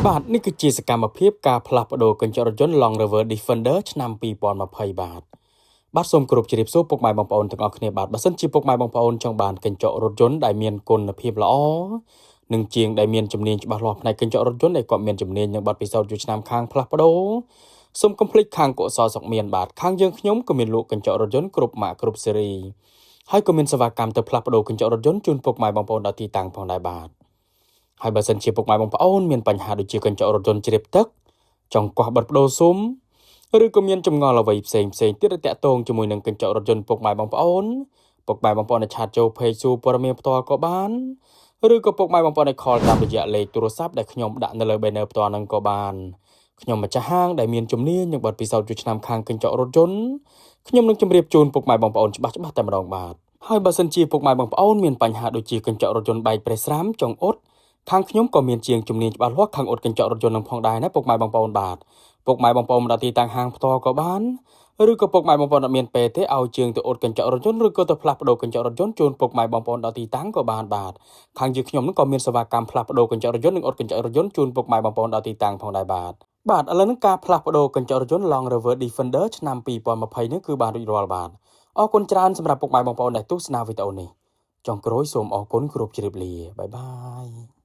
បាទនេះគឺជាសកម្មភាពការផ្លាស់ប្ដូរកញ្ចក់រថយន្ត Land Rover Defender ឆ្នាំ2020បាទសូមគោរពជម្រាបសួរពុកម៉ែបងប្អូនទាំងអស់គ្នាបាទបើសិនជាពុកម៉ែបងប្អូនចង់បានកញ្ចក់រថយន្តដែលមានគុណភាពល្អនិងជាងដែលមានជំនាញច្បាស់លាស់ផ្នែកកញ្ចក់រថយន្តដែលគាត់មានជំនាញនិងបទពិសោធន៍យូរឆ្នាំខាងផ្លាស់ប្ដូរសូមកុំភ្លេចខាងកុសលសុខមានបាទខាងយើងខ្ញុំក៏មានលក់កញ្ចក់រថយន្តគ្រប់ម៉ាកគ្រប់ស៊េរីហើយក៏មានសេវាកម្មទៅផ្លាស់ប្ដូរកញ្ចក់រថយន្តជូនពុកម៉ែបងប្អូនដល់ទីតាំងផងដែរបាទហើយបើសិនជាពុកម៉ែបងប្អូនមានបញ្ហាដូចជាកញ្ចក់រថយន្តជ្រាបទឹកចង់កោះបិទបដូរស៊ុំឬក៏មានចម្ងល់អ្វីផ្សេងទៀតដែលតាក់ទងជាមួយនឹងកញ្ចក់រថយន្តពុកម៉ែបងប្អូនអាចឆាតចូល page សួរព័ត៌មានផ្ទាល់ក៏បានឬក៏ពុកម៉ែបងប្អូនអាច call តាមរយៈលេខទូរស័ព្ទដែលខ្ញុំដាក់នៅលើ banner ផ្ទាល់ហ្នឹងក៏បានខ្ញុំម្ចាស់ហាងដែលមានជំនាញនិងបទពិសោធន៍យូរឆ្នាំខាងកញ្ចក់រថយន្តខ្ញុំនឹងជម្រាបជូនពុកម៉ែបងប្អូនច្បាស់តែម្ដងបាទហើយបើសិនជាពុកម៉ែបងប្អូនមានបញ្ហាដូចជាកញ្ចក់រថយន្តបែកប្រេះស្រាមចង្អុតខាងខ្ញុំក៏មានជាងជំនាញច្បាស់លាស់ខាងអ៊ុតកញ្ចក់រថយន្តនឹងផងដែរណាពុកម៉ែបងប្អូនបាទពុកម៉ែបងប្អូនមកដល់ទីតាំងហាងផ្ទាល់ក៏បានឬក៏ពុកម៉ែបងប្អូនអត់មានពេលទេឲ្យជាងទៅអ៊ុតកញ្ចក់រថយន្តឬក៏ទៅផ្លាស់ប្ដូរកញ្ចក់រថយន្តជូនពុកម៉ែបងប្អូនដល់ទីតាំងក៏បានបាទខាងយើងខ្ញុំនឹងក៏មានសេវាកម្មផ្លាស់ប្ដូរកញ្ចក់រថយន្តនិងអ៊ុតកញ្ចក់រថយន្តជូនពុកម៉ែបងប្អូនដល់ទីតាំងផងដែរបាទឥឡូវនេះការផ្លាស់ប្ដូរកញ្ចក់រថយន្ត Land Rover Defender ឆ្នាំ2020នេះគឺបានរួចរាល់បាទអរគុណច្រើនសម្រាប់ពុកម៉ែបងប្អូនដែលទស្សនាវីដេអូនេះចុងក្រោយសូមអរគុណគ្រប់ជ្រាបលាបាយបាយ